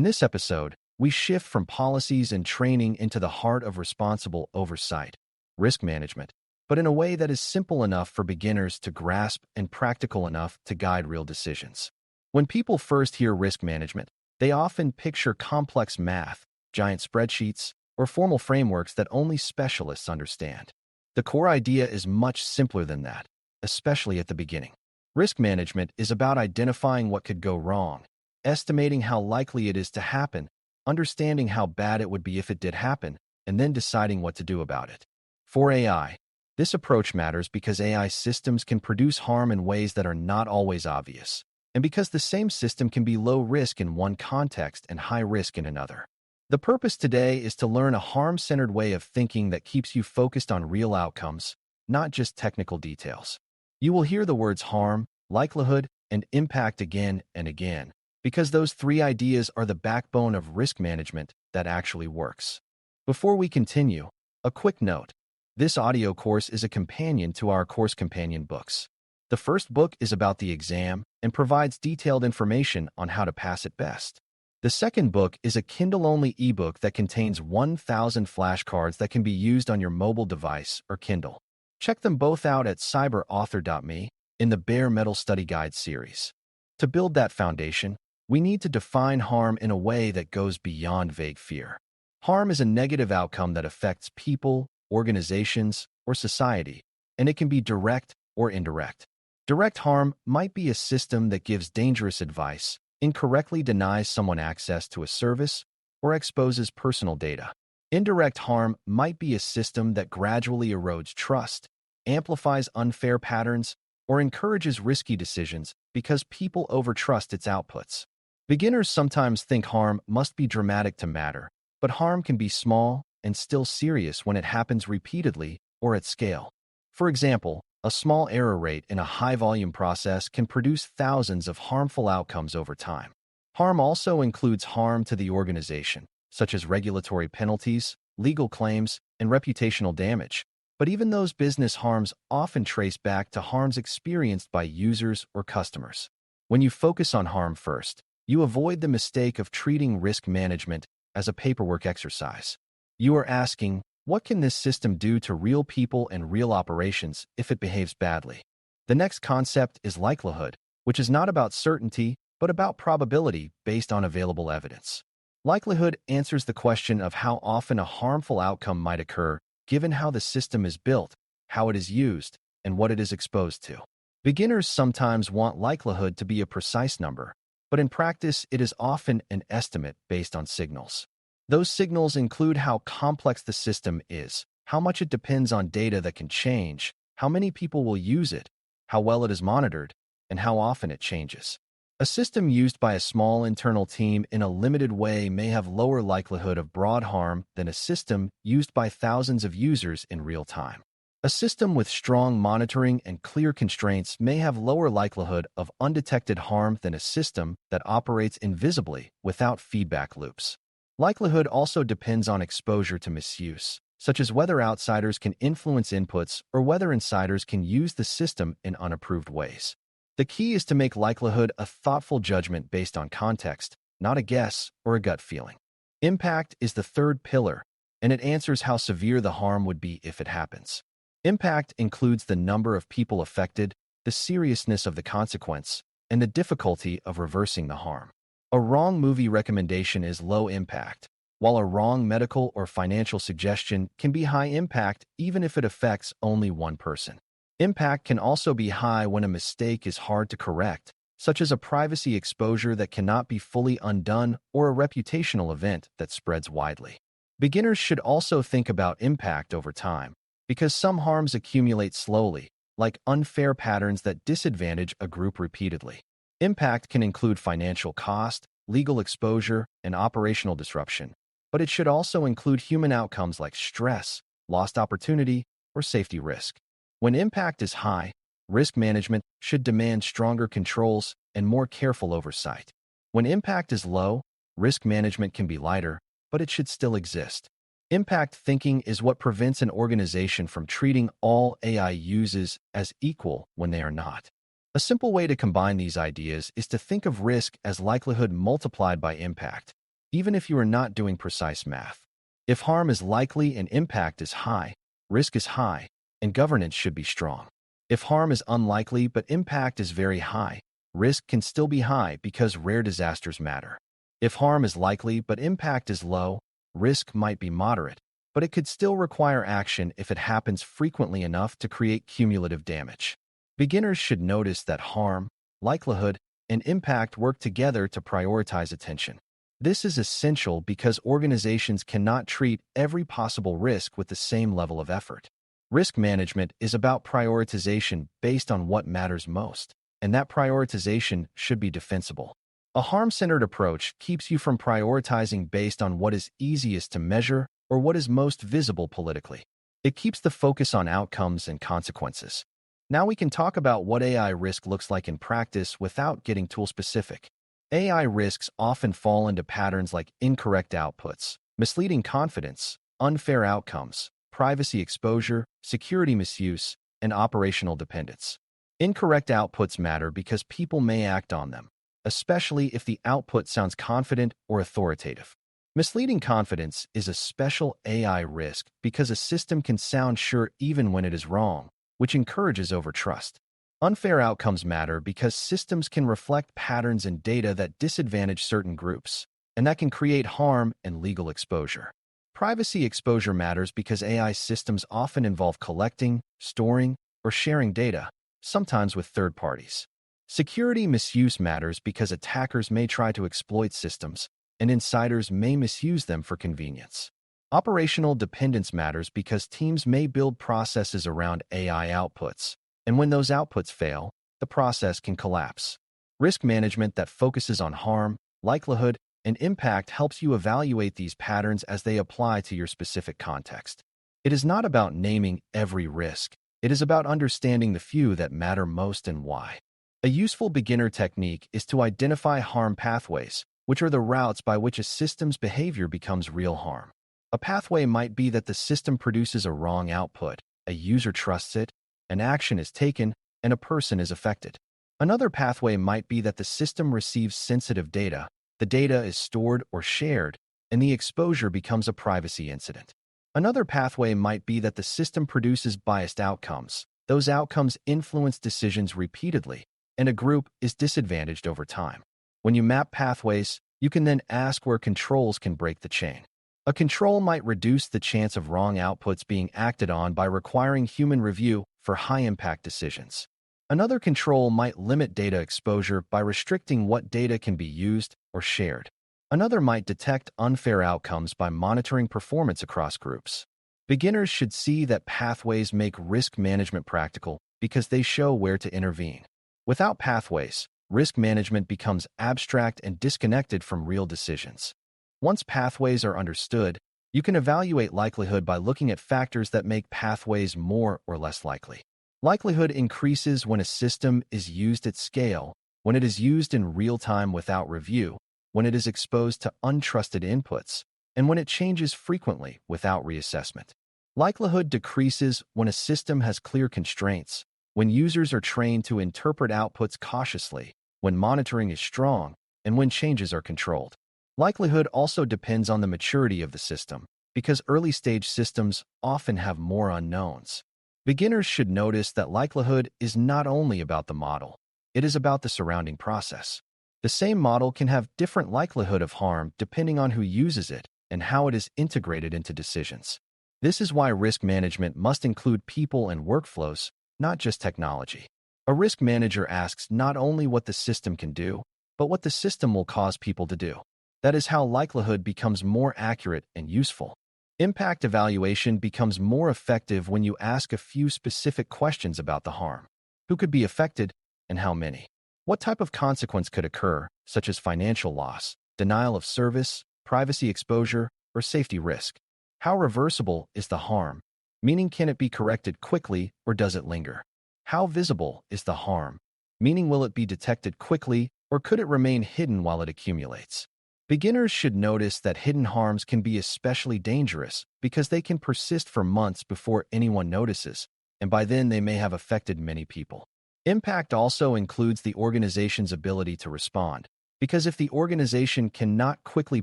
this episode, we shift from policies and training into the heart of responsible oversight, risk management, but in a way that is simple enough for beginners to grasp and practical enough to guide real decisions. When people first hear risk management, they often picture complex math, giant spreadsheets, or formal frameworks that only specialists understand. The core idea is much simpler than that, especially at the beginning. Risk management is about identifying what could go wrong, estimating how likely it is to happen, understanding how bad it would be if it did happen, and then deciding what to do about it. For AI, this approach matters because AI systems can produce harm in ways that are not always obvious, and because the same system can be low risk in one context and high risk in another. The purpose today is to learn a harm-centered way of thinking that keeps you focused on real outcomes, not just technical details. You will hear the words harm, likelihood, and impact again and again, because those three ideas are the backbone of risk management that actually works. Before we continue, a quick note. This audio course is a companion to our course companion books. The first book is about the exam and provides detailed information on how to pass it best. The second book is a Kindle-only ebook that contains 1,000 flashcards that can be used on your mobile device or Kindle. Check them both out at cyber.author.me in the Bare Metal Study Guide series. To build that foundation, we need to define harm in a way that goes beyond vague fear. Harm is a negative outcome that affects people, organizations, or society, and it can be direct or indirect. Direct harm might be a system that gives dangerous advice, incorrectly denies someone access to a service, or exposes personal data. Indirect harm might be a system that gradually erodes trust, amplifies unfair patterns, or encourages risky decisions because people overtrust its outputs. Beginners sometimes think harm must be dramatic to matter, but harm can be small and still serious when it happens repeatedly or at scale. For example, a small error rate in a high-volume process can produce thousands of harmful outcomes over time. Harm also includes harm to the organization, such as regulatory penalties, legal claims, and reputational damage. But even those business harms often trace back to harms experienced by users or customers. When you focus on harm first, you avoid the mistake of treating risk management as a paperwork exercise. You are asking, what can this system do to real people and real operations if it behaves badly? The next concept is likelihood, which is not about certainty, but about probability based on available evidence. Likelihood answers the question of how often a harmful outcome might occur, given how the system is built, how it is used, and what it is exposed to. Beginners sometimes want likelihood to be a precise number, but in practice it is often an estimate based on signals. Those signals include how complex the system is, how much it depends on data that can change, how many people will use it, how well it is monitored, and how often it changes. A system used by a small internal team in a limited way may have lower likelihood of broad harm than a system used by thousands of users in real time. A system with strong monitoring and clear constraints may have lower likelihood of undetected harm than a system that operates invisibly without feedback loops. Likelihood also depends on exposure to misuse, such as whether outsiders can influence inputs or whether insiders can use the system in unapproved ways. The key is to make likelihood a thoughtful judgment based on context, not a guess or a gut feeling. Impact is the third pillar, and it answers how severe the harm would be if it happens. Impact includes the number of people affected, the seriousness of the consequence, and the difficulty of reversing the harm. A wrong movie recommendation is low impact, while a wrong medical or financial suggestion can be high impact even if it affects only one person. Impact can also be high when a mistake is hard to correct, such as a privacy exposure that cannot be fully undone or a reputational event that spreads widely. Beginners should also think about impact over time, because some harms accumulate slowly, like unfair patterns that disadvantage a group repeatedly. Impact can include financial cost, legal exposure, and operational disruption, but it should also include human outcomes like stress, lost opportunity, or safety risk. When impact is high, risk management should demand stronger controls and more careful oversight. When impact is low, risk management can be lighter, but it should still exist. Impact thinking is what prevents an organization from treating all AI uses as equal when they are not. A simple way to combine these ideas is to think of risk as likelihood multiplied by impact. even if you are not doing precise math. If harm is likely and impact is high, risk is high, and governance should be strong. If harm is unlikely but impact is very high, risk can still be high because rare disasters matter. If harm is likely but impact is low, risk might be moderate, but it could still require action if it happens frequently enough to create cumulative damage. Beginners should notice that harm, likelihood, and impact work together to prioritize attention. This is essential because organizations cannot treat every possible risk with the same level of effort. Risk management is about prioritization based on what matters most, and that prioritization should be defensible. A harm-centered approach keeps you from prioritizing based on what is easiest to measure or what is most visible politically. It keeps the focus on outcomes and consequences. Now we can talk about what AI risk looks like in practice without getting tool-specific. AI risks often fall into patterns like incorrect outputs, misleading confidence, unfair outcomes, privacy exposure, security misuse, and operational dependence. Incorrect outputs matter because people may act on them, especially if the output sounds confident or authoritative. Misleading confidence is a special AI risk because a system can sound sure even when it is wrong, which encourages overtrust. Unfair outcomes matter because systems can reflect patterns in data that disadvantage certain groups, and that can create harm and legal exposure. Privacy exposure matters because AI systems often involve collecting, storing, or sharing data, sometimes with third parties. Security misuse matters because attackers may try to exploit systems, and insiders may misuse them for convenience. Operational dependence matters because teams may build processes around AI outputs, and when those outputs fail, the process can collapse. Risk management that focuses on harm, likelihood, and impact helps you evaluate these patterns as they apply to your specific context. It is not about naming every risk. It is about understanding the few that matter most and why. A useful beginner technique is to identify harm pathways, which are the routes by which a system's behavior becomes real harm. A pathway might be that the system produces a wrong output, a user trusts it, an action is taken, and a person is affected. Another pathway might be that the system receives sensitive data, the data is stored or shared, and the exposure becomes a privacy incident. Another pathway might be that the system produces biased outcomes. Those outcomes influence decisions repeatedly, and a group is disadvantaged over time. When you map pathways, you can then ask where controls can break the chain. A control might reduce the chance of wrong outputs being acted on by requiring human review for high-impact decisions. Another control might limit data exposure by restricting what data can be used or shared. Another might detect unfair outcomes by monitoring performance across groups. Beginners should see that pathways make risk management practical because they show where to intervene. Without pathways, risk management becomes abstract and disconnected from real decisions. Once pathways are understood, you can evaluate likelihood by looking at factors that make pathways more or less likely. Likelihood increases when a system is used at scale, when it is used in real time without review, when it is exposed to untrusted inputs, and when it changes frequently without reassessment. Likelihood decreases when a system has clear constraints, when users are trained to interpret outputs cautiously, when monitoring is strong, and when changes are controlled. Likelihood also depends on the maturity of the system, because early-stage systems often have more unknowns. Beginners should notice that likelihood is not only about the model, it is about the surrounding process. The same model can have different likelihood of harm depending on who uses it and how it is integrated into decisions. This is why risk management must include people and workflows, not just technology. A risk manager asks not only what the system can do, but what the system will cause people to do. That is how likelihood becomes more accurate and useful. Impact evaluation becomes more effective when you ask a few specific questions about the harm. Who could be affected, and how many? What type of consequence could occur, such as financial loss, denial of service, privacy exposure, or safety risk? How reversible is the harm? Meaning, can it be corrected quickly or does it linger? How visible is the harm? Meaning, will it be detected quickly or could it remain hidden while it accumulates? Beginners should notice that hidden harms can be especially dangerous because they can persist for months before anyone notices, and by then they may have affected many people. Impact also includes the organization's ability to respond. because if the organization cannot quickly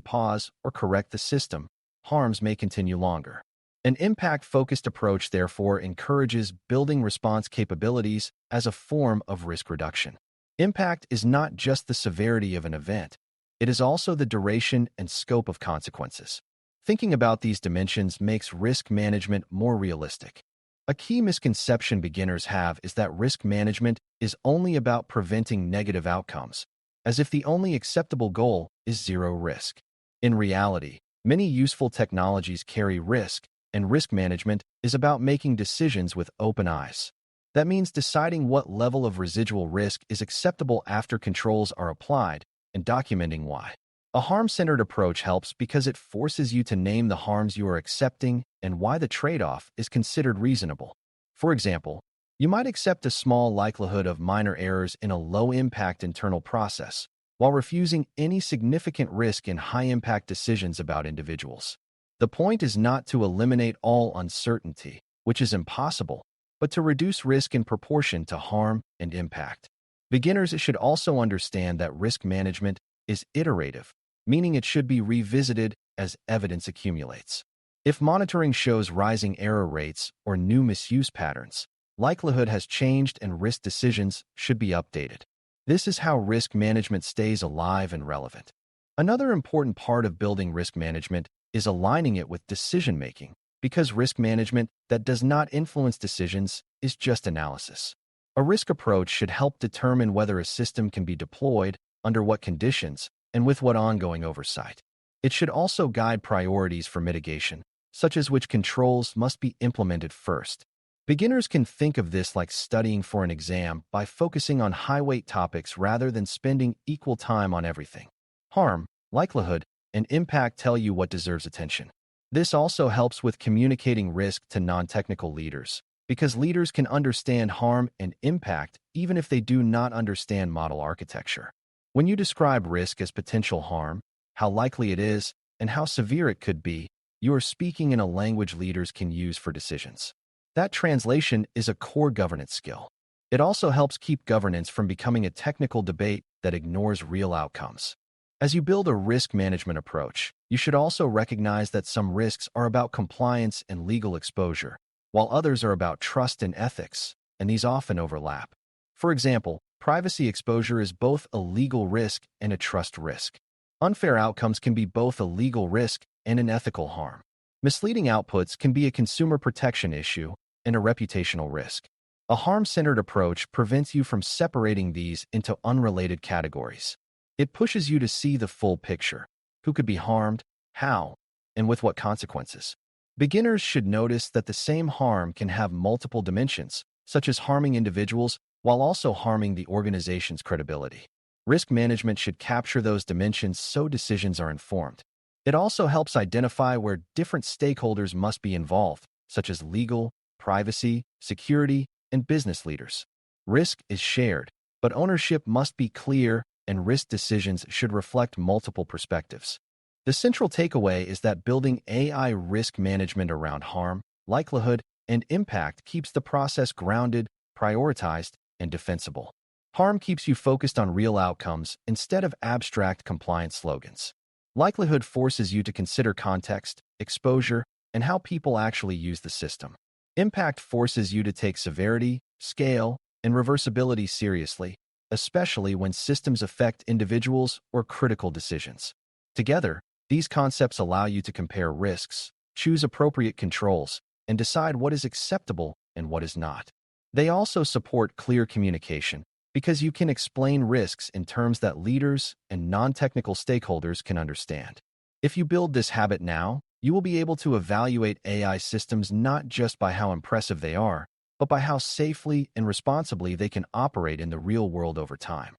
pause or correct the system, harms may continue longer. An impact-focused approach, therefore, encourages building response capabilities as a form of risk reduction. Impact is not just the severity of an event, it is also the duration and scope of consequences. Thinking about these dimensions makes risk management more realistic. A key misconception beginners have is that risk management is only about preventing negative outcomes, as if the only acceptable goal is zero risk. In reality, many useful technologies carry risk, and risk management is about making decisions with open eyes. That means deciding what level of residual risk is acceptable after controls are applied and documenting why. A harm-centered approach helps because it forces you to name the harms you are accepting and why the trade-off is considered reasonable. For example, you might accept a small likelihood of minor errors in a low-impact internal process, while refusing any significant risk in high-impact decisions about individuals. The point is not to eliminate all uncertainty, which is impossible, but to reduce risk in proportion to harm and impact. Beginners should also understand that risk management is iterative, meaning it should be revisited as evidence accumulates. If monitoring shows rising error rates or new misuse patterns, likelihood has changed and risk decisions should be updated. This is how risk management stays alive and relevant. Another important part of building risk management is aligning it with decision-making, because risk management that does not influence decisions is just analysis. A risk approach should help determine whether a system can be deployed, under what conditions, and with what ongoing oversight. It should also guide priorities for mitigation, such as which controls must be implemented first. Beginners can think of this like studying for an exam by focusing on high-weight topics rather than spending equal time on everything. Harm, likelihood, and impact tell you what deserves attention. This also helps with communicating risk to non-technical leaders, because leaders can understand harm and impact even if they do not understand model architecture. When you describe risk as potential harm, how likely it is, and how severe it could be, you are speaking in a language leaders can use for decisions. That translation is a core governance skill. It also helps keep governance from becoming a technical debate that ignores real outcomes. As you build a risk management approach, you should also recognize that some risks are about compliance and legal exposure, while others are about trust and ethics, and these often overlap. For example, privacy exposure is both a legal risk and a trust risk. Unfair outcomes can be both a legal risk and an ethical harm. Misleading outputs can be a consumer protection issue and a reputational risk. A harm-centered approach prevents you from separating these into unrelated categories. It pushes you to see the full picture: who could be harmed, how, and with what consequences. Beginners should notice that the same harm can have multiple dimensions, such as harming individuals while also harming the organization's credibility. Risk management should capture those dimensions so decisions are informed. It also helps identify where different stakeholders must be involved, such as legal, privacy, security, and business leaders. Risk is shared, but ownership must be clear, and risk decisions should reflect multiple perspectives. The central takeaway is that building AI risk management around harm, likelihood, and impact keeps the process grounded, prioritized, and defensible. Harm keeps you focused on real outcomes instead of abstract compliance slogans. Likelihood forces you to consider context, exposure, and how people actually use the system. Impact forces you to take severity, scale, and reversibility seriously, especially when systems affect individuals or critical decisions. Together, these concepts allow you to compare risks, choose appropriate controls, and decide what is acceptable and what is not. They also support clear communication, because you can explain risks in terms that leaders and non-technical stakeholders can understand. If you build this habit now, you will be able to evaluate AI systems not just by how impressive they are, but by how safely and responsibly they can operate in the real world over time.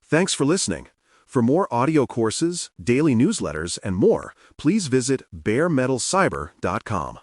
Thanks for listening. For more audio courses, daily newsletters, and more, please visit DailyCyber.News.